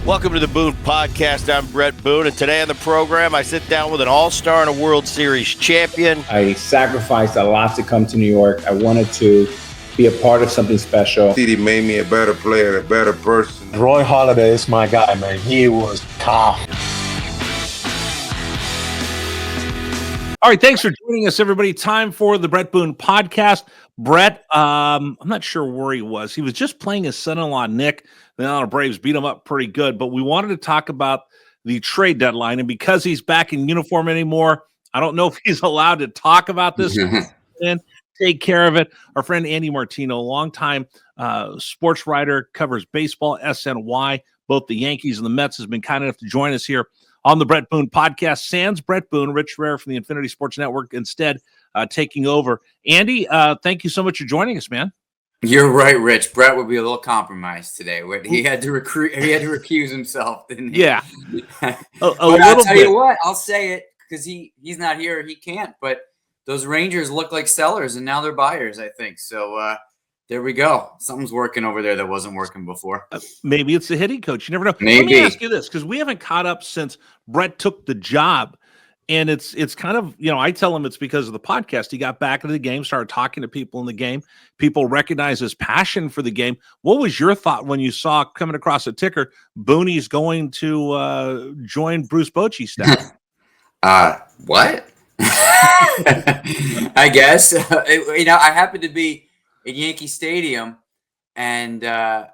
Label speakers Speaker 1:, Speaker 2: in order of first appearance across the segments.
Speaker 1: Welcome to the Boone Podcast. I'm Bret Boone, and today on the program, I sit down with an all-star and a World Series champion.
Speaker 2: I sacrificed a lot to come to New York. I wanted to be a part of something special.
Speaker 3: He made me a better player, a better person.
Speaker 4: Roy Halladay is my guy, man. He was tough.
Speaker 5: All right, thanks for joining us, everybody. Time for the Bret Boone Podcast. Bret, I'm not sure where he was. He was just playing his son-in-law, Nick. The Atlanta Braves beat him up pretty good, but we wanted to talk about the trade deadline, and because he's back in uniform anymore, I don't know if he's allowed to talk about this and take care of it. Our friend Andy Martino, longtime sports writer, covers baseball, SNY, both the Yankees and the Mets, has been kind enough to join us here on the Bret Boone Podcast. Sans Bret Boone, Rich Herrera from the Infinity Sports Network, instead taking over. Andy, thank you so much for joining us, man.
Speaker 6: You're right, Rich. Bret would be a little compromised today. He had to recuse himself, didn't he?
Speaker 5: Yeah,
Speaker 6: I'll tell you what, I'll say it because he's not here. He can't. But those Rangers look like sellers, and now they're buyers, I think. So there we go. Something's working over there that wasn't working before.
Speaker 5: Maybe it's the hitting coach. You never know.
Speaker 6: Maybe.
Speaker 5: Let me ask you this, because we haven't caught up since Bret took the job. And it's kind of, I tell him it's because of the podcast. He got back into the game, started talking to people in the game. People recognize his passion for the game. What was your thought when you saw coming across a ticker, Boone's going to join Bruce Bochy's staff?
Speaker 6: What? I guess. I happened to be at Yankee Stadium, and I'm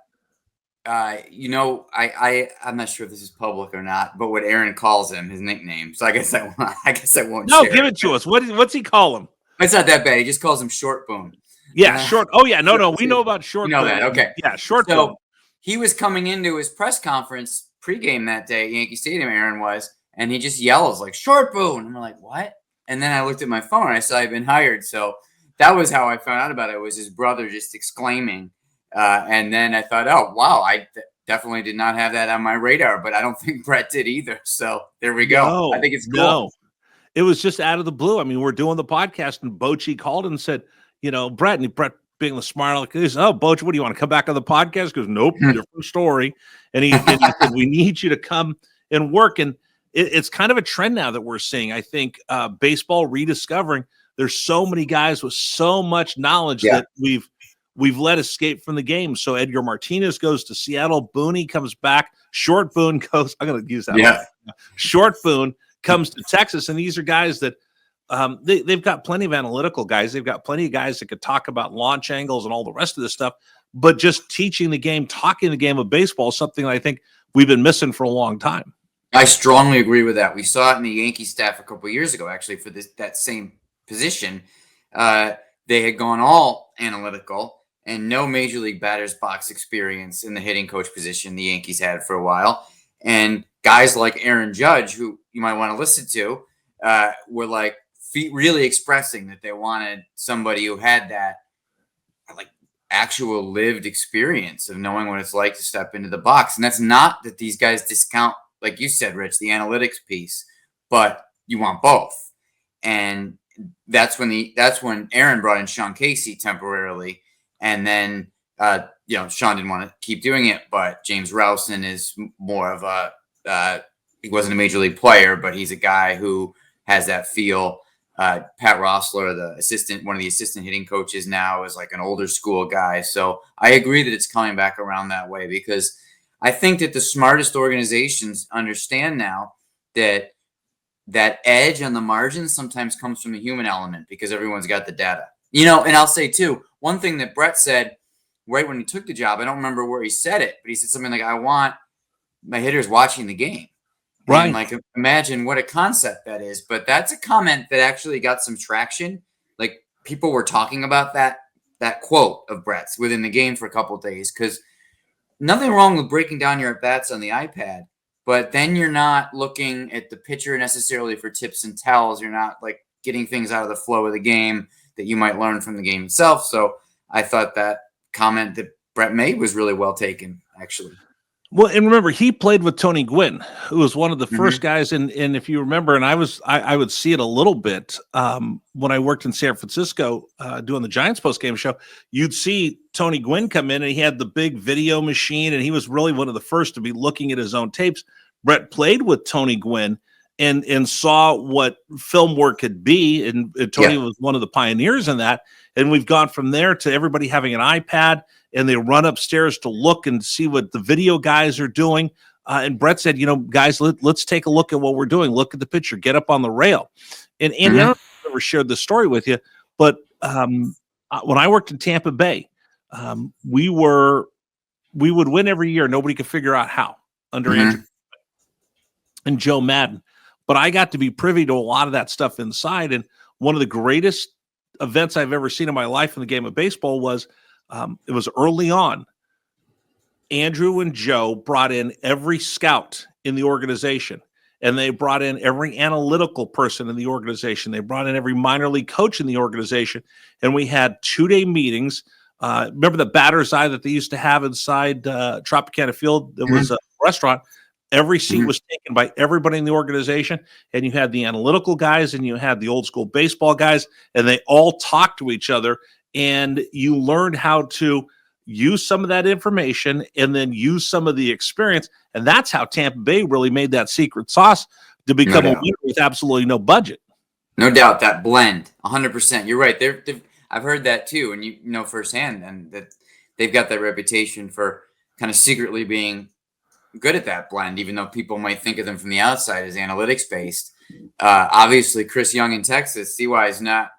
Speaker 6: not sure if this is public or not, but what Aaron calls him, his nickname. So I guess I won't.
Speaker 5: No,
Speaker 6: share
Speaker 5: give it to us. What's he call him?
Speaker 6: It's not that bad. He just calls him Short Boone.
Speaker 5: Yeah, Short. Oh yeah, no, we know about Short.
Speaker 6: You know
Speaker 5: Boone.
Speaker 6: that, okay?
Speaker 5: Yeah, Short
Speaker 6: So
Speaker 5: Boone.
Speaker 6: he was coming into his press conference pregame that day at Yankee Stadium. Aaron was, and he just yells like Short Boone. And we're like, what? And then I looked at my phone and I saw he'd been hired. So that was how I found out about it. Was his brother just exclaiming. And then I thought, oh, wow, I definitely did not have that on my radar, but I don't think Bret did either. So there we go.
Speaker 5: No,
Speaker 6: I think it's cool.
Speaker 5: No, it was just out of the blue. I mean, we're doing the podcast, and Bochy called and said, Bret, and Bret being the smart like this, oh, Bochy, what do you want to come back on the podcast? He goes, nope, different story. And he said, we need you to come and work. And it's kind of a trend now that we're seeing. I think baseball rediscovering. There's so many guys with so much knowledge that we've let escape from the game. So Edgar Martinez goes to Seattle. Boone comes back. Short Boone goes. I'm going to use that.
Speaker 6: Yeah.
Speaker 5: Short Boone comes to Texas, and these are guys that they've got plenty of analytical guys. They've got plenty of guys that could talk about launch angles and all the rest of this stuff. But just teaching the game, talking the game of baseball is something that I think we've been missing for a long time.
Speaker 6: I strongly agree with that. We saw it in the Yankee staff a couple of years ago, actually, for that same position. They had gone all analytical and no major league batter's box experience in the hitting coach position the Yankees had for a while. And guys like Aaron Judge, who you might want to listen to, were like really expressing that they wanted somebody who had that like actual lived experience of knowing what it's like to step into the box. And that's not that these guys discount, like you said, Rich, the analytics piece, but you want both. And that's when Aaron brought in Sean Casey temporarily. And then, Sean didn't want to keep doing it, but James Rowson is more of he wasn't a major league player, but he's a guy who has that feel. Pat Rossler, one of the assistant hitting coaches now, is like an older school guy. So I agree that it's coming back around that way, because I think that the smartest organizations understand now that edge on the margins sometimes comes from the human element, because everyone's got the data. And I'll say too, one thing that Bret said right when he took the job, I don't remember where he said it, but he said something like, I want my hitters watching the game. Right. And like, imagine what a concept that is. But that's a comment that actually got some traction. Like, people were talking about that quote of Bret's within the game for a couple of days, because nothing wrong with breaking down your at-bats on the iPad, but then you're not looking at the pitcher necessarily for tips and tells. You're not like getting things out of the flow of the game that you might learn from the game itself. So I thought that comment that Bret made was really well taken, actually.
Speaker 5: Well, and remember, he played with Tony Gwynn, who was one of the first guys. And if you remember, and I would see it a little bit when I worked in San Francisco doing the Giants postgame show. You'd see Tony Gwynn come in, and he had the big video machine, and he was really one of the first to be looking at his own tapes. Bret played with Tony Gwynn and saw what film work could be, and Tony was one of the pioneers in that. And we've gone from there to everybody having an iPad, and they run upstairs to look and see what the video guys are doing. And Bret said, guys, let's take a look at what we're doing. Look at the picture. Get up on the rail. And Andy, I don't know if I've ever shared this story with you, but when I worked in Tampa Bay, we would win every year. Nobody could figure out how under Andrew and Joe Madden. But I got to be privy to a lot of that stuff inside. And one of the greatest events I've ever seen in my life in the game of baseball was it was early on. Andrew and Joe brought in every scout in the organization, and they brought in every analytical person in the organization. They brought in every minor league coach in the organization, and we had 2-day meetings. Remember the batter's eye that they used to have inside Tropicana Field? There was a restaurant. Every seat was taken by everybody in the organization, and you had the analytical guys and you had the old school baseball guys, and they all talked to each other, and you learned how to use some of that information and then use some of the experience. And that's how Tampa Bay really made that secret sauce to become a winner with absolutely no budget.
Speaker 6: No doubt, that blend, 100%. You're right. I've heard that too, and you know firsthand, and that they've got that reputation for kind of secretly being good at that blend, even though people might think of them from the outside as analytics based. Obviously, Chris Young in Texas, CY is not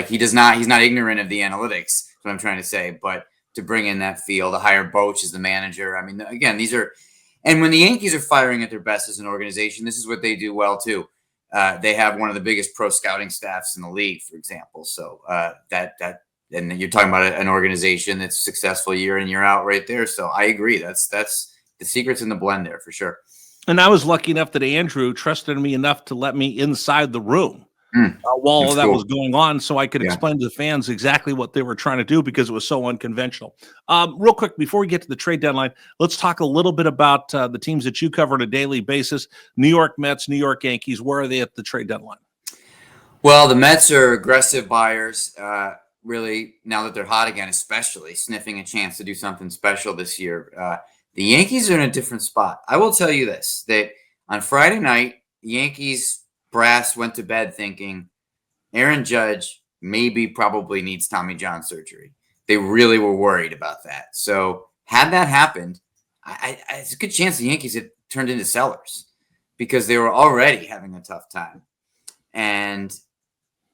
Speaker 6: he's not ignorant of the analytics. That's what I'm trying to say. But to bring in that feel, to hire Boach as the manager. I mean, again, and when the Yankees are firing at their best as an organization, this is what they do well too. They have one of the biggest pro scouting staffs in the league, for example. So and you're talking about an organization that's successful year in, year out right there. So I agree. That's the secret's in the blend there for sure.
Speaker 5: And I was lucky enough that Andrew trusted me enough to let me inside the room while all that was going on, so I could explain to the fans exactly what they were trying to do, because it was so unconventional. Real quick, before we get to the trade deadline, let's talk a little bit about the teams that you cover on a daily basis. New York Mets, New York Yankees, where are they at the trade deadline?
Speaker 6: Well, the Mets are aggressive buyers. Really, now that they're hot again, especially sniffing a chance to do something special this year. The Yankees are in a different spot. I will tell you this, that on Friday night, the Yankees brass went to bed thinking Aaron Judge probably needs Tommy John surgery. They really were worried about that. So had that happened, it's a good chance the Yankees had turned into sellers, because they were already having a tough time. And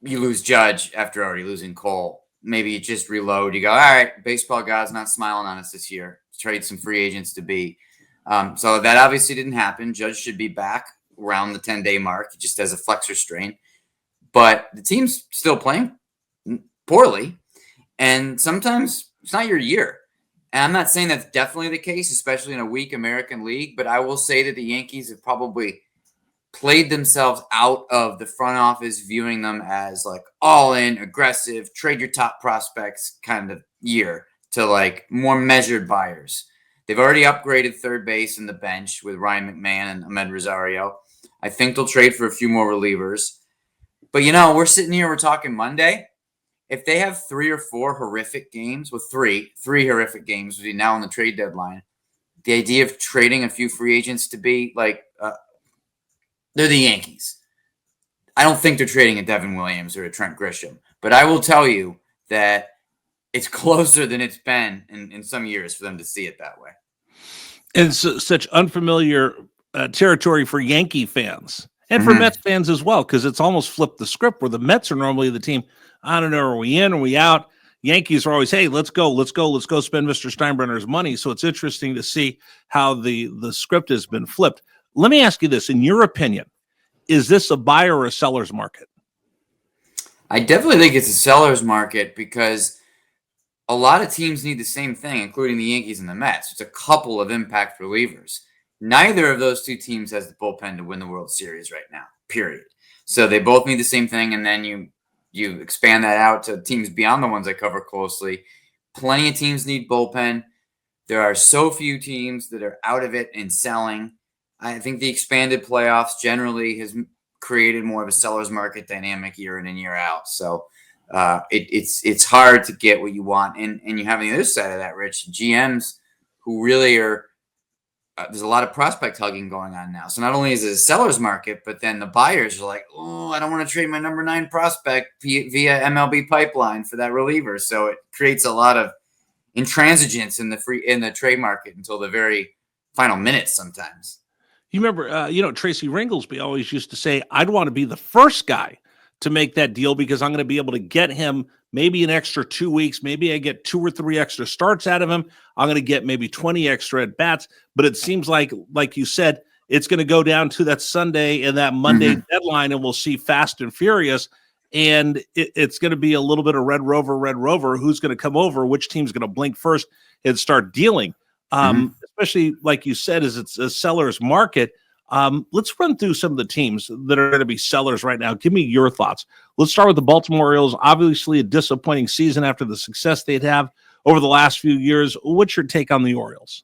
Speaker 6: you lose Judge after already losing Cole. Maybe you just reload. You go, all right, baseball God's not smiling on us this year. Trade some free agents to be. So that obviously didn't happen. Judge should be back around the 10-day mark. He just has a flexor strain. But the team's still playing poorly. And sometimes it's not your year. And I'm not saying that's definitely the case, especially in a weak American League. But I will say that the Yankees have probably played themselves out of the front office, viewing them as like all in, aggressive, trade your top prospects kind of year, to like more measured buyers. They've already upgraded third base and the bench with Ryan McMahon and Ahmed Rosario. I think they'll trade for a few more relievers. But, we're sitting here, we're talking Monday. If they have 3 or 4 horrific games, with three horrific games between now and the trade deadline, the idea of trading a few free agents to be like, they're the Yankees. I don't think they're trading a Devin Williams or a Trent Grisham. But I will tell you that it's closer than it's been in some years for them to see it that way.
Speaker 5: And such unfamiliar territory for Yankee fans and for Mets fans as well, because it's almost flipped the script, where the Mets are normally the team, I don't know, are we in, are we out? Yankees are always, hey, let's go spend Mr. Steinbrenner's money. So it's interesting to see how the script has been flipped. Let me ask you this. In your opinion, is this a buyer or a seller's market?
Speaker 6: I definitely think it's a seller's market, because a lot of teams need the same thing, including the Yankees and the Mets. It's a couple of impact relievers. Neither of those two teams has the bullpen to win the World Series right now, period. So they both need the same thing, and then you expand that out to teams beyond the ones I cover closely. Plenty of teams need bullpen. There are so few teams that are out of it and selling. I think the expanded playoffs generally has created more of a seller's market dynamic year in and year out. So it's hard to get what you want. And you have on the other side of that, Rich, GMs who really are there's a lot of prospect hugging going on now. So not only is it a seller's market, but then the buyers are like, oh, I don't want to trade my number 9 prospect via MLB pipeline for that reliever. So it creates a lot of intransigence in the trade market until the very final minutes sometimes.
Speaker 5: You remember, Tracy Ringolsby always used to say, I'd want to be the first guy to make that deal because I'm going to be able to get him maybe an extra 2 weeks. Maybe I get 2 or 3 extra starts out of him. I'm going to get maybe 20 extra at bats. But it seems like you said, it's going to go down to that Sunday and that Monday deadline, and we'll see Fast and Furious. And it's going to be a little bit of Red Rover, who's going to come over, which team's going to blink first and start dealing. Especially like you said, as it's a seller's market. Let's run through some of the teams that are going to be sellers right now. Give me your thoughts. Let's start with the Baltimore Orioles. Obviously, a disappointing season after the success they'd have over the last few years. What's your take on the Orioles?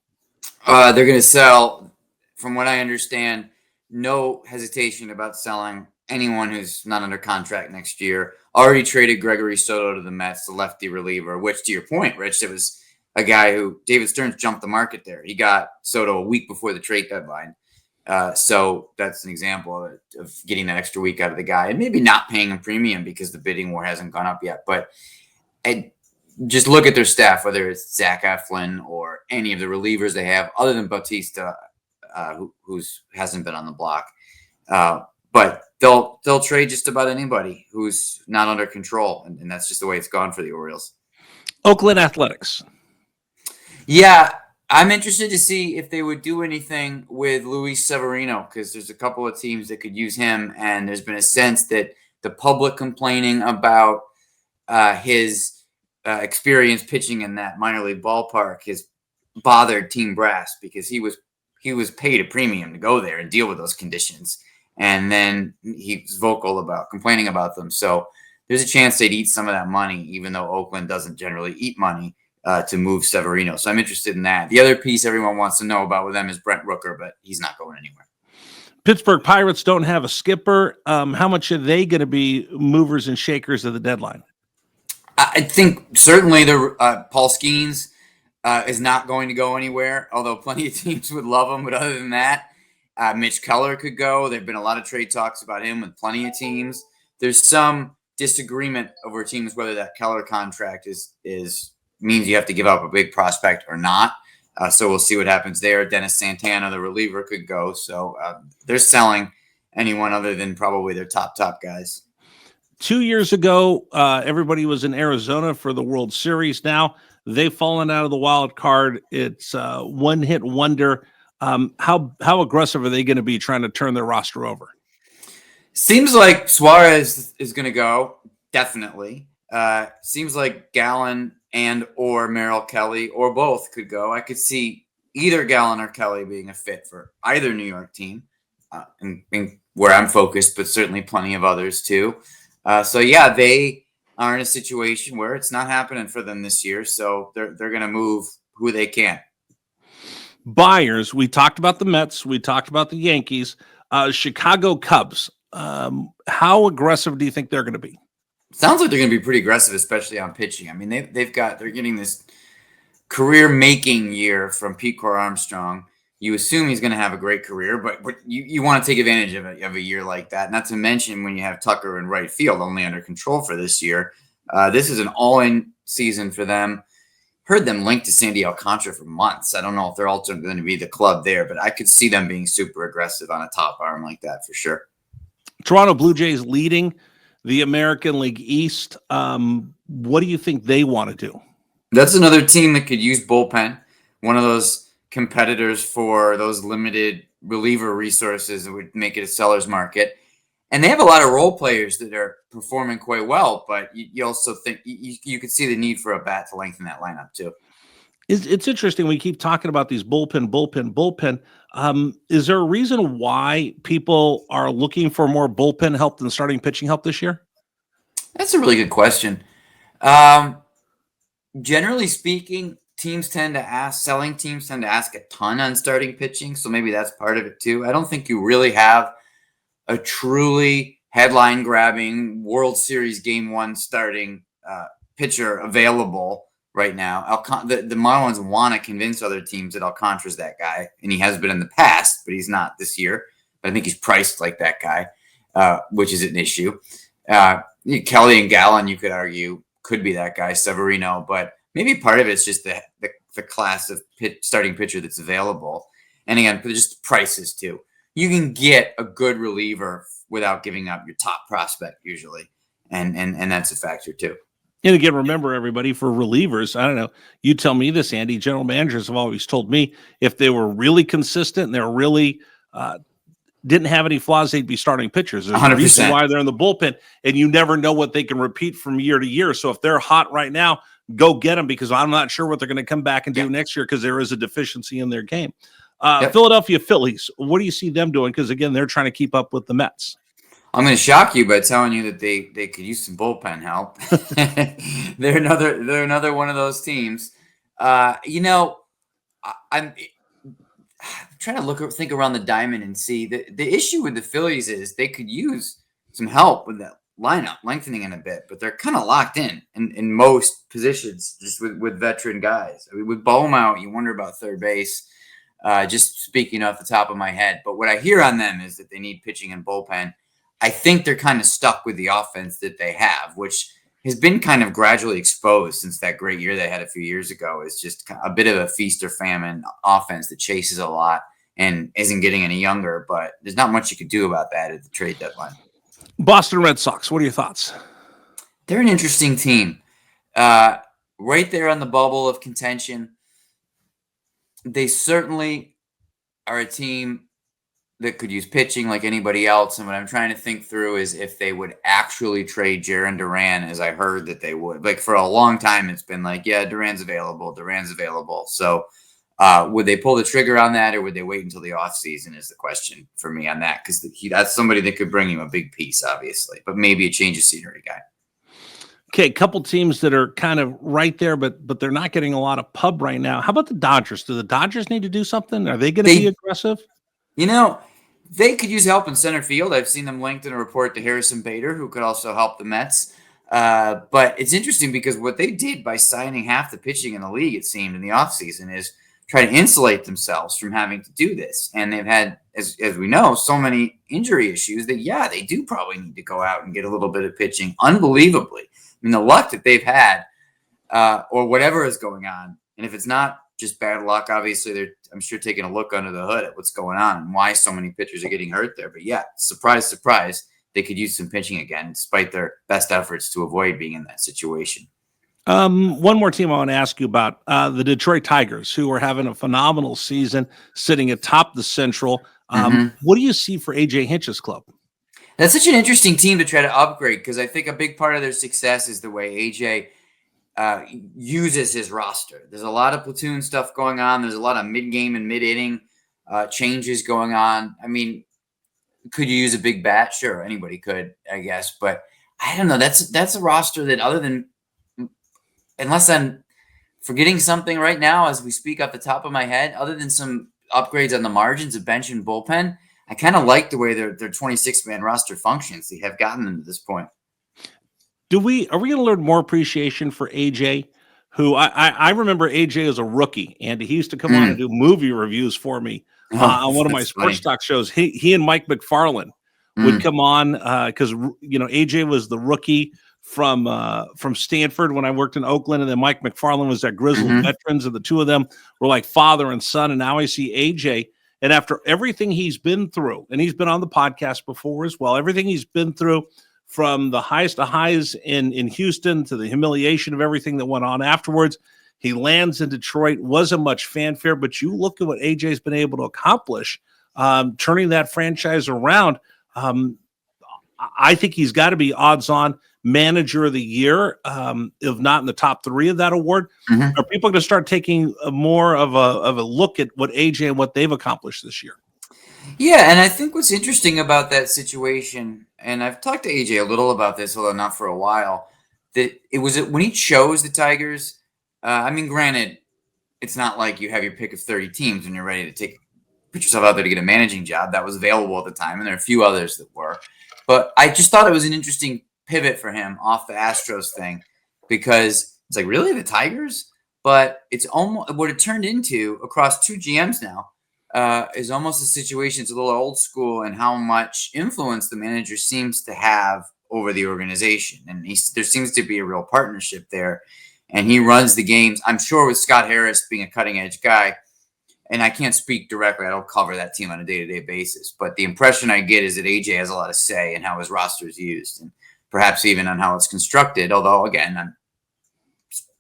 Speaker 6: They're going to sell, from what I understand, no hesitation about selling anyone who's not under contract next year. Already traded Gregory Soto to the Mets, the lefty reliever, which, to your point, Rich, it was a guy who David Stearns jumped the market there. He got Soto a week before the trade deadline. So that's an example of getting that extra week out of the guy and maybe not paying a premium because the bidding war hasn't gone up yet. But just look at their staff, whether it's Zach Eflin or any of the relievers they have, other than Bautista, who hasn't been on the block. But they'll trade just about anybody who's not under control, and that's just the way it's gone for the Orioles.
Speaker 5: Oakland Athletics.
Speaker 6: Yeah, I'm interested to see if they would do anything with Luis Severino, because there's a couple of teams that could use him, and there's been a sense that the public complaining about his experience pitching in that minor league ballpark has bothered team brass because he was paid a premium to go there and deal with those conditions, and then he's vocal about complaining about them. So there's a chance they'd eat some of that money, even though Oakland doesn't generally eat money. To move Severino. So I'm interested in that. The other piece everyone wants to know about with them is Brent Rooker, but he's not going anywhere.
Speaker 5: Pittsburgh Pirates don't have a skipper. How much are they going to be movers and shakers of the deadline?
Speaker 6: I think certainly the Paul Skeens is not going to go anywhere, although plenty of teams would love him. But other than that, Mitch Keller could go. There have been a lot of trade talks about him with plenty of teams. There's some disagreement over teams whether that Keller contract is means you have to give up a big prospect or not. So we'll see what happens there. Dennis Santana, the reliever, could go. So they're selling anyone other than probably their top guys.
Speaker 5: 2 years ago, everybody was in Arizona for the World Series. Now they've fallen out of the wild card. It's one-hit wonder. How aggressive are they going to be trying to turn their roster over?
Speaker 6: Seems like Suarez is going to go, definitely. Seems like Gallen and or Merrill Kelly or both could go. I could see either Gallen or Kelly being a fit for either New York team, and where I'm focused, but certainly plenty of others too. So yeah, they are in a situation where it's not happening for them this year. So they're going to move who they can.
Speaker 5: Buyers. We talked about the Mets. We talked about the Yankees. Chicago Cubs. How aggressive do you think they're going to be?
Speaker 6: Sounds like they're going to be pretty aggressive, especially on pitching. I mean, they're getting this career-making year from Pete Core Armstrong. You assume he's going to have a great career, but you want to take advantage of a year like that. Not to mention when you have Tucker in right field only under control for this year. This is an all-in season for them. Heard them linked to Sandy Alcantara for months. I don't know if they're also going to be the club there, but I could see them being super aggressive on a top arm like that for sure.
Speaker 5: Toronto Blue Jays leading the American League East. What do you think they want to do?
Speaker 6: That's another team that could use bullpen. One of those competitors for those limited reliever resources that would make it a seller's market. And they have a lot of role players that are performing quite well, but you also think you could see the need for a bat to lengthen that lineup too.
Speaker 5: It's interesting. We keep talking about these bullpen. Is there a reason why people are looking for more bullpen help than starting pitching help this year?
Speaker 6: That's a really good question. Generally speaking, selling teams tend to ask a ton on starting pitching. So maybe that's part of it too. I don't think you really have a truly headline grabbing World Series Game 1 starting pitcher available right now. The Marlins want to convince other teams that Alcantara's that guy, and he has been in the past, but he's not this year. But I think he's priced like that guy, which is an issue. Kelly and Gallen, you could argue, could be that guy, Severino, but maybe part of it's just the class of starting pitcher that's available. And again, just prices too. You can get a good reliever without giving up your top prospect usually. And that's a factor too.
Speaker 5: And again, remember everybody, for relievers, I don't know, you tell me this, Andy, general managers have always told me if they were really consistent and they're really didn't have any flaws, they'd be starting pitchers. There's 100%. A reason why they're in the bullpen, and you never know what they can repeat from year to year. So if they're hot right now, go get them, because I'm not sure what they're going to come back and do next year, because there is a deficincy in their game. Philadelphia Phillies, what do you see them doing? Because again, they're trying to keep up with the Mets.
Speaker 6: I'm going to shock you by telling you that they could use some bullpen help. They're another one of those teams. I'm trying to think around the diamond and see the issue with the Phillies is they could use some help with that lineup lengthening in a bit, but they're kind of locked in most positions just with veteran guys. I mean, with Bohm out, you wonder about third base. Just speaking off the top of my head, but what I hear on them is that they need pitching and bullpen. I think they're kind of stuck with the offense that they have, which has been kind of gradually exposed since that great year they had a few years ago. It's just a bit of a feast or famine offense that chases a lot and isn't getting any younger, but there's not much you could do about that at the trade deadline.
Speaker 5: Boston Red Sox, what are your thoughts?
Speaker 6: They're an interesting team. Right there on the bubble of contention. They certainly are a team that could use pitching like anybody else. And what I'm trying to think through is if they would actually trade Jarren Duran, as I heard that they would. Like for a long time, it's been like, yeah, Duran's available. So would they pull the trigger on that, or would they wait until the offseason is the question for me on that? Because that's somebody that could bring him a big piece, obviously, but maybe a change of scenery guy.
Speaker 5: Okay, a couple teams that are kind of right there, but they're not getting a lot of pub right now. How about the Dodgers? Do the Dodgers need to do something? Are they going to be aggressive?
Speaker 6: They could use help in center field. I've seen them linked in a report to Harrison Bader, who could also help the Mets. But it's interesting because what they did by signing half the pitching in the league, it seemed, in the offseason is try to insulate themselves from having to do this. And they've had, as we know, so many injury issues that, they do probably need to go out and get a little bit of pitching. Unbelievably. I mean, the luck that they've had or whatever is going on. And if it's not just bad luck, obviously, they're, I'm sure, taking a look under the hood at what's going on and why so many pitchers are getting hurt there. But surprise, surprise, they could use some pitching again, despite their best efforts to avoid being in that situation.
Speaker 5: One more team I want to ask you about, the Detroit Tigers, who are having a phenomenal season, sitting atop the Central. What do you see for AJ Hinch's club?
Speaker 6: That's such an interesting team to try to upgrade, because I think a big part of their success is the way AJ uses his roster. There's a lot of platoon stuff going on. There's a lot of mid-game and mid-inning changes going on. I mean, could you use a big bat? Sure, anybody could, I guess. But I don't know. That's a roster that, other than, unless I'm forgetting something right now as we speak off the top of my head, other than some upgrades on the margins of bench and bullpen, I kind of like the way their 26-man roster functions. They have gotten them to this point.
Speaker 5: Are we going to learn more appreciation for AJ, who I remember AJ as a rookie, and he used to come on and do movie reviews for me on one of my sports talk shows. He and Mike McFarland would come on because AJ was the rookie from Stanford when I worked in Oakland, and then Mike McFarland was that grizzled veterans, and the two of them were like father and son. And now I see AJ, and after everything he's been through, and he's been on the podcast before as well, everything he's been through, from the highest of highs in Houston to the humiliation of everything that went on afterwards. He lands in Detroit, wasn't much fanfare, but you look at what AJ's been able to accomplish, turning that franchise around. I think he's got to be odds-on manager of the year, if not in the top 3 of that award. Are people going to start taking more of a look at what AJ and what they've accomplished this year?
Speaker 6: Yeah, and I think what's interesting about that situation, and I've talked to AJ a little about this, although not for a while, that it was when he chose the Tigers. I mean, granted, it's not like you have your pick of 30 teams and you're ready to put yourself out there to get a managing job. That was available at the time, and there are a few others that were. But I just thought it was an interesting pivot for him off the Astros thing, because it's like, really, the Tigers? But it's almost what it turned into across 2 GMs now is almost a situation. It's a little old school in how much influence the manager seems to have over the organization. And there seems to be a real partnership there. And he runs the games, I'm sure, with Scott Harris being a cutting edge guy. And I can't speak directly. I don't cover that team on a day-to-day basis. But the impression I get is that AJ has a lot of say in how his roster is used, and perhaps even on how it's constructed. Although, again, I'm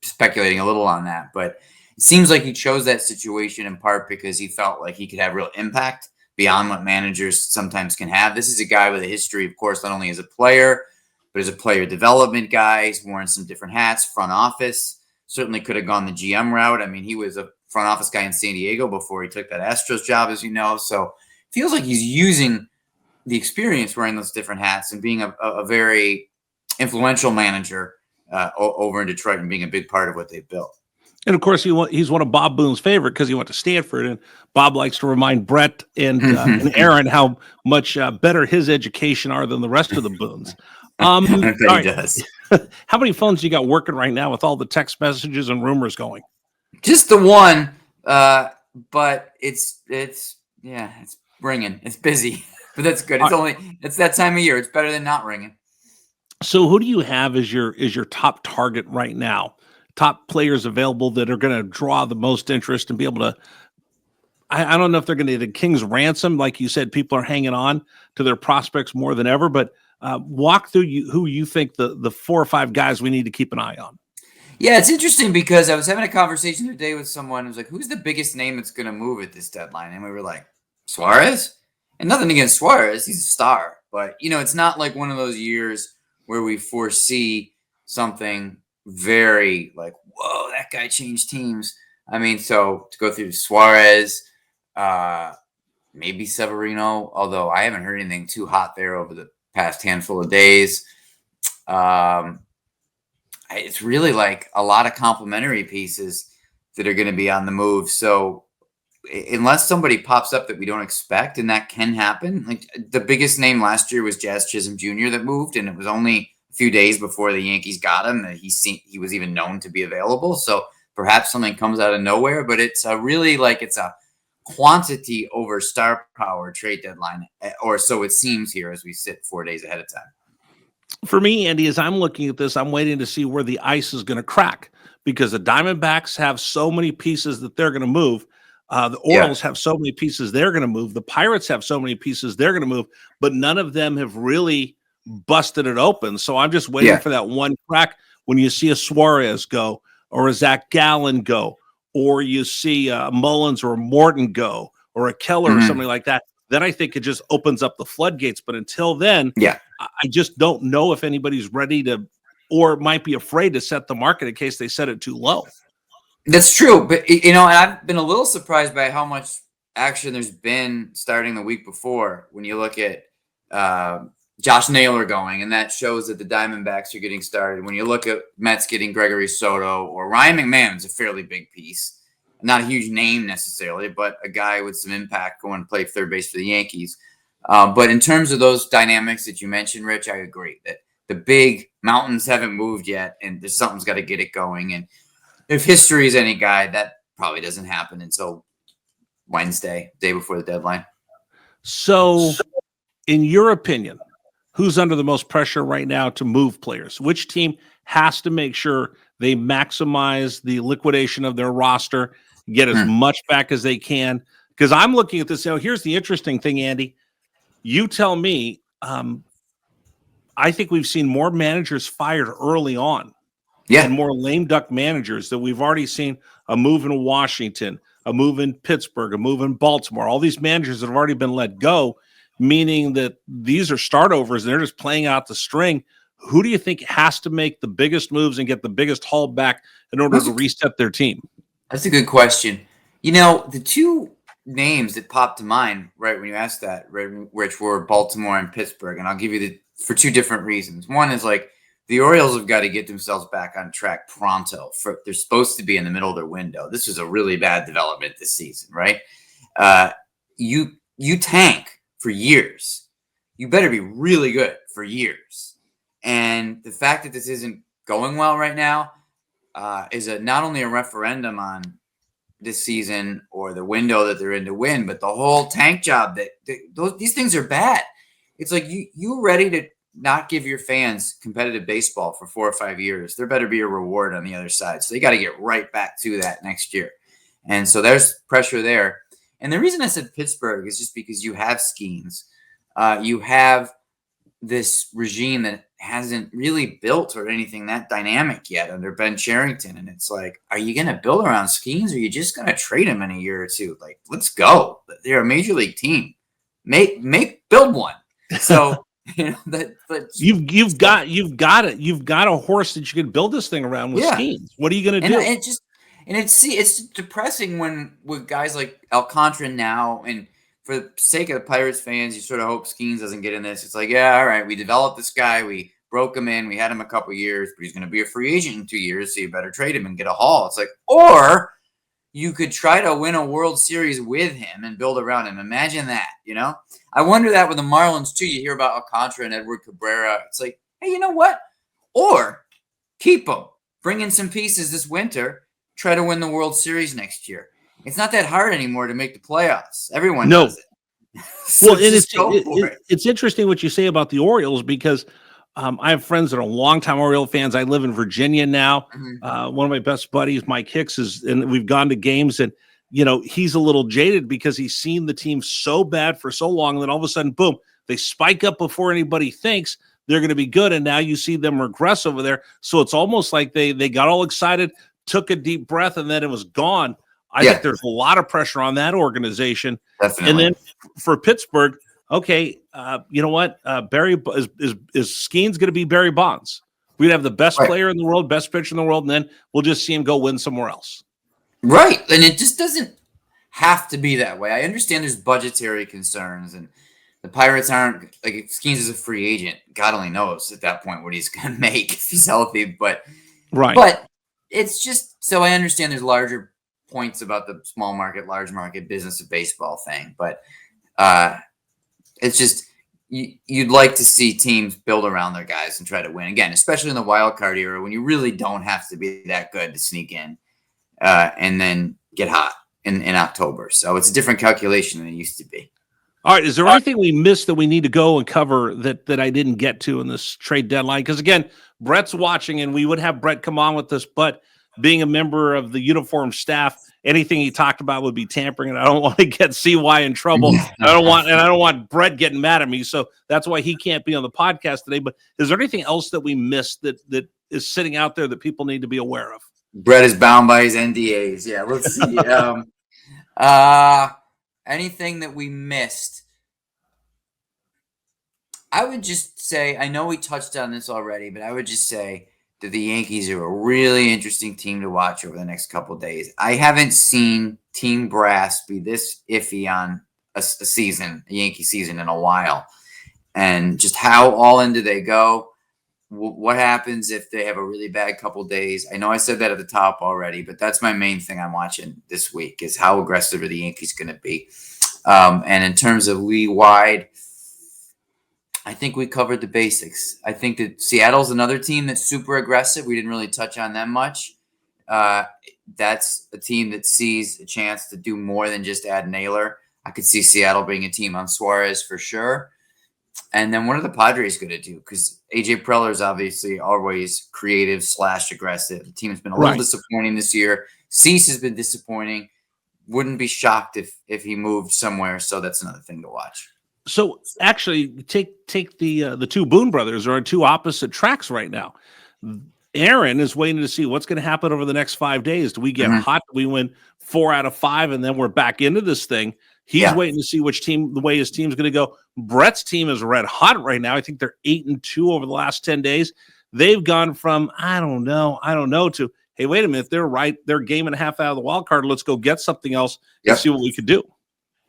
Speaker 6: speculating a little on that. But it seems like he chose that situation in part because he felt like he could have real impact beyond what managers sometimes can have. This is a guy with a history, of course, not only as a player, but as a player development guy. He's worn some different hats, front office. Certainly could have gone the GM route. I mean, he was a front office guy in San Diego before he took that Astros job, as you know. So it feels like he's using the experience wearing those different hats and being a very influential manager over in Detroit and being a big part of what they've built.
Speaker 5: And of course, he's one of Bob Boone's favorite because he went to Stanford, and Bob likes to remind Bret and Aaron how much better his education are than the rest of the Boones.
Speaker 6: I bet he does.
Speaker 5: How many phones you got working right now with all the text messages and rumors going?
Speaker 6: Just the one, but it's ringing. It's busy, but that's good. It's that time of year. It's better than not ringing.
Speaker 5: So who do you have as your top target right now? Top players available that are going to draw the most interest and be able to, I don't know if they're going to get a king's ransom. Like you said, people are hanging on to their prospects more than ever, but walk through who you think the 4 or 5 guys we need to keep an eye on.
Speaker 6: Yeah, it's interesting because I was having a conversation today with someone who was like, who's the biggest name that's going to move at this deadline? And we were like, Suarez? And nothing against Suarez. He's a star. But, it's not like one of those years where we foresee something very like, whoa, that guy changed teams. I mean, so to go through Suarez, maybe Severino, although I haven't heard anything too hot there over the past handful of days. It's really like a lot of complementary pieces that are going to be on the move. So unless somebody pops up that we don't expect, and that can happen, like the biggest name last year was Jazz Chisholm Jr. that moved, and it was only a few days before the Yankees got him that he was even known to be available. So perhaps something comes out of nowhere, but it's it's a quantity over star power trade deadline, or so it seems here as we sit 4 days ahead of time.
Speaker 5: For me, Andy, as I'm looking at this, I'm waiting to see where the ice is going to crack, because the Diamondbacks have so many pieces that they're going to move. The Orioles have so many pieces they're going to move. The Pirates have so many pieces they're going to move, but none of them have really busted it open. So I'm just waiting for that one crack when you see a Suarez go, or a Zach Gallen go, or you see a Mullins or a Morton go, or a Keller or something like that. Then I think it just opens up the floodgates. But until then, I just don't know if anybody's ready to, or might be afraid to set the market in case they set it too low.
Speaker 6: That's true. But, and I've been a little surprised by how much action there's been starting the week before. When you look at Josh Naylor going, and that shows that the Diamondbacks are getting started. When you look at Mets getting Gregory Soto, or Ryan McMahon's a fairly big piece. Not a huge name necessarily, but a guy with some impact going to play third base for the Yankees. But in terms of those dynamics that you mentioned, Rich, I agree that the big mountains haven't moved yet, and there's something's got to get it going. And if history is any guide, that probably doesn't happen until Wednesday, day before the deadline.
Speaker 5: So, in your opinion, who's under the most pressure right now to move players? Which team has to make sure they maximize the liquidation of their roster, get as much back as they can? Because I'm looking at this. Here's the interesting thing, Andy. You tell me. I think we've seen more managers fired early on, and more lame duck managers that we've already seen a move in Washington, a move in Pittsburgh, a move in Baltimore. All these managers that have already been let go, meaning that these are startovers and they're just playing out the string. Who do you think has to make the biggest moves and get the biggest haul back in order to reset their team?
Speaker 6: That's a good question. The two names that popped to mind right when you asked that, Rich, were Baltimore and Pittsburgh. And I'll give you for two different reasons. One is like The Orioles have got to get themselves back on track pronto. They're supposed to be in the middle of their window. This was a really bad development this season, right? You tank for years. You better be really good for years. And the fact that this isn't going well right now is not only a referendum on this season or the window that they're in to win, but the whole tank job these things are bad. It's like you ready to not give your fans competitive baseball for 4 or 5 years. There better be a reward on the other side. So they got to get right back to that next year. And so there's pressure there. And the reason I said Pittsburgh is just because you have Skeens. You have this regime that hasn't really built or anything that dynamic yet under Ben Cherington. And it's like, are you going to build around Skeens, or are you just going to trade him in a year or two? Like, let's go. They're a major league team. Build one. So, but
Speaker 5: you've got a horse that you can build this thing around with Skeens. What are you going to do?
Speaker 6: It's depressing with guys like Alcantara now, and for the sake of the Pirates fans, you sort of hope Skeens doesn't get in this. It's like, yeah, all right, we developed this guy, we broke him in, we had him a couple years, but he's going to be a free agent in 2 years, so you better trade him and get a haul. It's like, or you could try to win a World Series with him and build around him. Imagine that, I wonder that with the Marlins too. You hear about Alcantara and Edward Cabrera. It's like, hey, you know what? Or keep them, bring in some pieces this winter, try to win the World Series next year. It's not that hard anymore to make the playoffs. Everyone does it. So
Speaker 5: well, it's interesting what you say about the Orioles, because I have friends that are longtime Oriole fans. I live in Virginia now. One of my best buddies, Mike Hicks, and we've gone to games, and he's a little jaded because he's seen the team so bad for so long that all of a sudden, boom, they spike up before anybody thinks they're going to be good, and now you see them regress over there. So it's almost like they got all excited, took a deep breath, and then it was gone. I think there's a lot of pressure on that organization.
Speaker 6: Definitely.
Speaker 5: And then for Pittsburgh, okay, you know what? Barry is Skeens going to be Barry Bonds? We'd have the best player in the world, best pitcher in the world, and then we'll just see him go win somewhere else.
Speaker 6: Right. And it just doesn't have to be that way. I understand there's budgetary concerns, and the Pirates aren't, like, if Skeens is a free agent, God only knows at that point what he's going to make if he's healthy. But it's just, so I understand there's larger points about the small market, large market business of baseball thing. But it's just, you'd like to see teams build around their guys and try to win. Again, especially in the wild card era, when you really don't have to be that good to sneak in and then get hot in October. So it's a different calculation than it used to be.
Speaker 5: All right. Is there anything we missed that we need to go and cover that I didn't get to in this trade deadline? Because, again, Brett's watching, and we would have Brett come on with us, but being a member of the uniform staff, anything he talked about would be tampering, and I don't want to get CY in trouble. I don't want Brett getting mad at me. So that's why he can't be on the podcast today. But is there anything else that we missed that is sitting out there that people need to be aware of?
Speaker 6: Brett is bound by his NDAs. Yeah, let's see. Anything that we missed? I would just say, I know we touched on this already, but I would just say that the Yankees are a really interesting team to watch over the next couple of days. I haven't seen team brass be this iffy on a Yankee season, in a while. And just how all in do they go? What happens if they have a really bad couple of days? I know I said that at the top already, but that's my main thing I'm watching this week, is how aggressive are the Yankees going to be. And in terms of league-wide, I think we covered the basics. I think that Seattle's another team that's super aggressive. We didn't really touch on them much. That's a team that sees a chance to do more than just add Naylor. I could see Seattle being a team on Suarez for sure. And then what are the Padres going to do? Because AJ Preller is obviously always creative / aggressive. The team has been a little disappointing this year. Cease has been disappointing. Wouldn't be shocked if he moved somewhere. So that's another thing to watch.
Speaker 5: So actually, take the two Boone brothers are on two opposite tracks right now. Aaron is waiting to see what's going to happen over the next 5 days. Do we get hot? Do we win 4 out of 5, and then we're back into this thing? He's waiting to see the way his team's going to go. Brett's team is red hot right now. I think they're 8-2 over the last 10 days. They've gone from I don't know to, hey, wait a minute, they're right. They're a game and a half out of the wild card. Let's go get something else and see what we could do.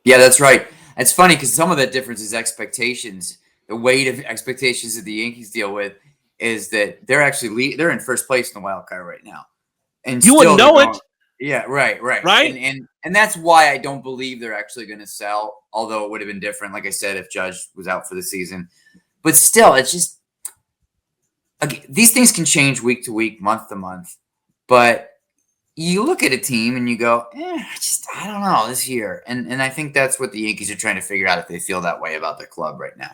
Speaker 5: Yeah,
Speaker 6: that's right. It's funny because some of that difference is expectations, the weight of expectations that the Yankees deal with. is that they're actually they're in first place in the wild card right now, and
Speaker 5: You wouldn't know it.
Speaker 6: Yeah, right.
Speaker 5: Right?
Speaker 6: And that's why I don't believe they're actually going to sell. Although it would have been different, like I said, if Judge was out for the season. But still, it's just these things can change week to week, month to month. But you look at a team and you go, I don't know this year. And I think that's what the Yankees are trying to figure out if they feel that way about their club right now.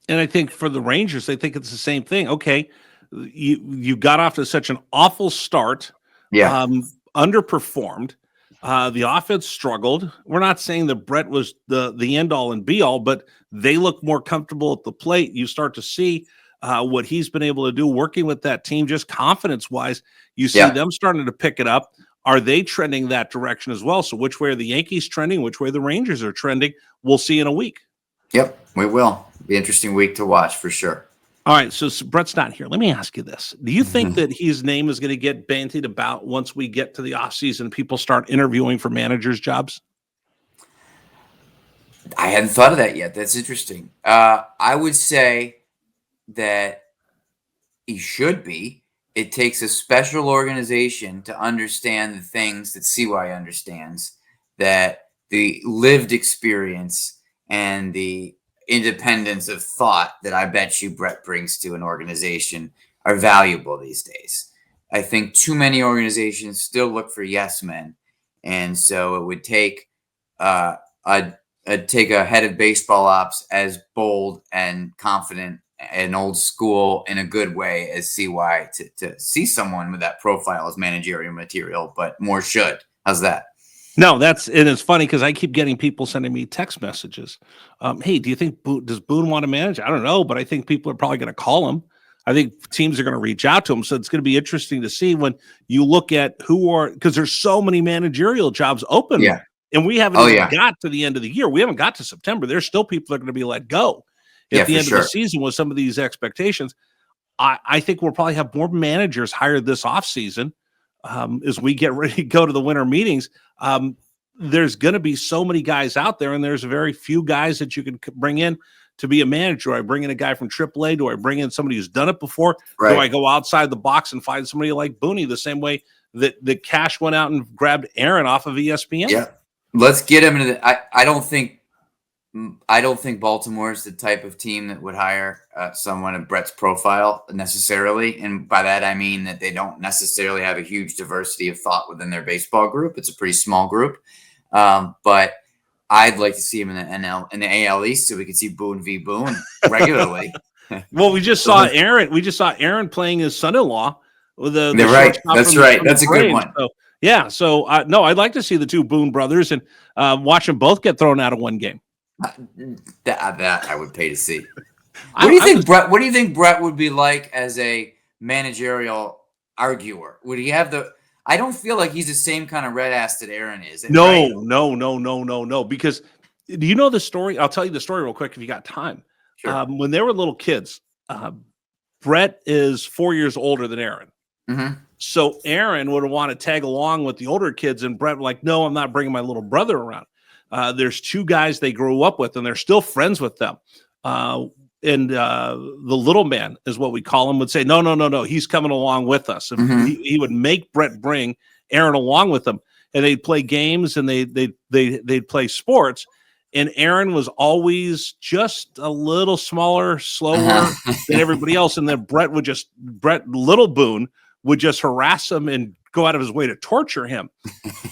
Speaker 5: And I think for the Rangers, they think it's the same thing. Okay, you got off to such an awful start.
Speaker 6: Yeah.
Speaker 5: Underperformed. The offense struggled. We're not saying that Bret was the end all and be all, but they look more comfortable at the plate. You start to see what he's been able to do working with that team, just confidence wise. You see them starting to pick it up. Are they trending that direction as well? So which way are the Yankees trending? Which way the Rangers are trending? We'll see in a week.
Speaker 6: Yep, we will. Be an interesting week to watch for sure.
Speaker 5: All right, so Bret's not here. Let me ask you this. Do you think that his name is going to get bandied about once we get to the offseason and people start interviewing for managers' jobs?
Speaker 6: I hadn't thought of that yet. That's interesting. I would say that he should be. It takes a special organization to understand the things that CY understands, that the lived experience and the independence of thought that I bet you Bret brings to an organization are valuable these days. I think too many organizations still look for yes men, and so it would take take a head of baseball ops as bold and confident and old school in a good way as CY to see someone with that profile as managerial material, but more should. How's that?
Speaker 5: No, it's funny because I keep getting people sending me text messages. Hey, do you think does Boone want to manage? I don't know, but I think people are probably going to call him. I think teams are going to reach out to him. So it's going to be interesting to see when you look at because there's so many managerial jobs open.
Speaker 6: Yeah.
Speaker 5: And we haven't even got to the end of the year. We haven't got to September. There's still people that are going to be let go at the end of the season with some of these expectations. I think we'll probably have more managers hired this offseason. As we get ready to go to the winter meetings, there's going to be so many guys out there, and there's very few guys that you can bring in to be a manager. Do I bring in a guy from AAA? Do I bring in somebody who's done it before? Right. Do I go outside the box and find somebody like Boone the same way that Cash went out and grabbed Aaron off of ESPN?
Speaker 6: Yeah, let's get him into the. I don't think Baltimore is the type of team that would hire someone of Bret's profile necessarily. And by that, I mean that they don't necessarily have a huge diversity of thought within their baseball group. It's a pretty small group. But I'd like to see him in the AL East so we could see Boone v. Boone regularly.
Speaker 5: Well, we just saw Aaron. We just saw Aaron playing his son-in-law with the
Speaker 6: right. That's right. That's a good one.
Speaker 5: So, yeah. So no, I'd like to see the two Boone brothers and watch them both get thrown out of one game.
Speaker 6: That I would pay to see. What do you think, Bret? What do you think Bret would be like as a managerial arguer? Would he have the? I don't feel like he's the same kind of red ass that Aaron is.
Speaker 5: No. Because do you know the story? I'll tell you the story real quick if you got time.
Speaker 6: Sure.
Speaker 5: When they were little kids, Bret is 4 years older than Aaron.
Speaker 6: Mm-hmm.
Speaker 5: So Aaron would want to tag along with the older kids, and Bret like, no, I'm not bringing my little brother around. There's two guys they grew up with, and they're still friends with them. And the little man is what we call him, would say, no, he's coming along with us. And he would make Bret bring Aaron along with him, and they'd play games and they'd play sports. And Aaron was always just a little smaller, slower than everybody else. And then Bret Little Boone would just harass him and go out of his way to torture him.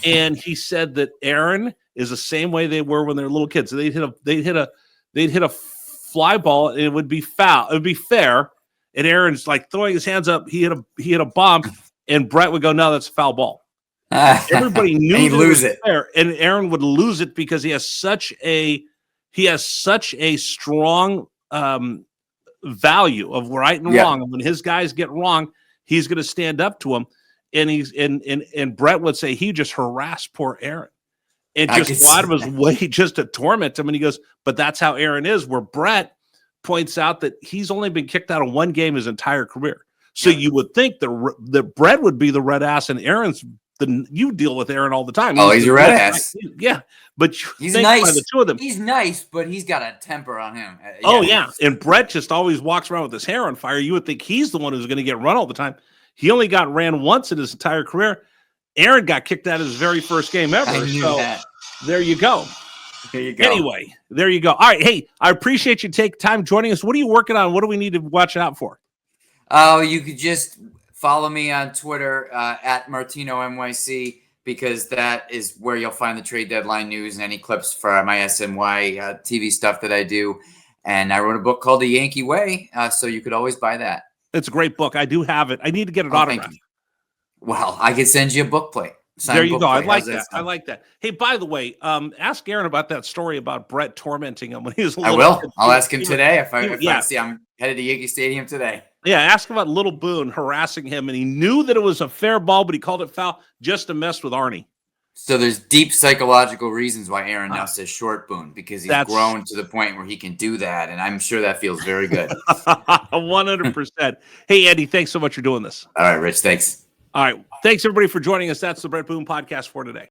Speaker 5: And he said that Aaron is the same way they were when they were little kids. So they'd hit a fly ball, and it would be foul. It would be fair. And Aaron's like throwing his hands up. He hit a bomb, and Bret would go, "No, that's a foul ball." Everybody knew
Speaker 6: he'd lose it,
Speaker 5: fair, and Aaron would lose it because he has such a strong value of right and wrong. And when his guys get wrong, he's going to stand up to him. And Bret would say he just harassed poor Aaron. And just go out of his way just to torment him. And he goes, but that's how Aaron is, where Bret points out that he's only been kicked out of one game his entire career. So you would think that Bret would be the red ass and Aaron's you deal with Aaron all the time.
Speaker 6: Oh, he's a red ass.
Speaker 5: Yeah, but
Speaker 6: He's
Speaker 5: think
Speaker 6: nice.
Speaker 5: by the two of them.
Speaker 6: He's nice, but he's got a temper on him.
Speaker 5: Oh yeah, and Bret just always walks around with his hair on fire. You would think he's the one who's going to get run all the time. He only got ran once in his entire career. Aaron got kicked out of his very first game ever.
Speaker 6: I knew
Speaker 5: so
Speaker 6: that.
Speaker 5: there you go.
Speaker 6: There you go.
Speaker 5: Anyway, there you go. All right, hey, I appreciate you taking time joining us. What are you working on? What do we need to watch out for?
Speaker 6: Oh, you could just follow me on Twitter at Martino NYC, because that is where you'll find the trade deadline news and any clips for my SNY TV stuff that I do. And I wrote a book called The Yankee Way, so you could always buy that.
Speaker 5: It's a great book. I do have it. I need to get it autographed.
Speaker 6: Well, I could send you a book plate.
Speaker 5: There you go. I like that. I like that. Hey, by the way, ask Aaron about that story about Bret tormenting him when he was a little
Speaker 6: I will.
Speaker 5: kid.
Speaker 6: I'll ask him today if I
Speaker 5: Yeah.
Speaker 6: see I'm headed to Yankee Stadium today.
Speaker 5: Yeah, ask him about Little Boone harassing him, and he knew that it was a fair ball, but he called it foul just to mess with Arnie.
Speaker 6: So there's deep psychological reasons why Aaron now says short Boone, because he's grown to the point where he can do that, and I'm sure that feels very good.
Speaker 5: 100%. Hey, Andy, thanks so much for doing this.
Speaker 6: All right, Rich, thanks.
Speaker 5: All right. Thanks, everybody, for joining us. That's the Bret Boone podcast for today.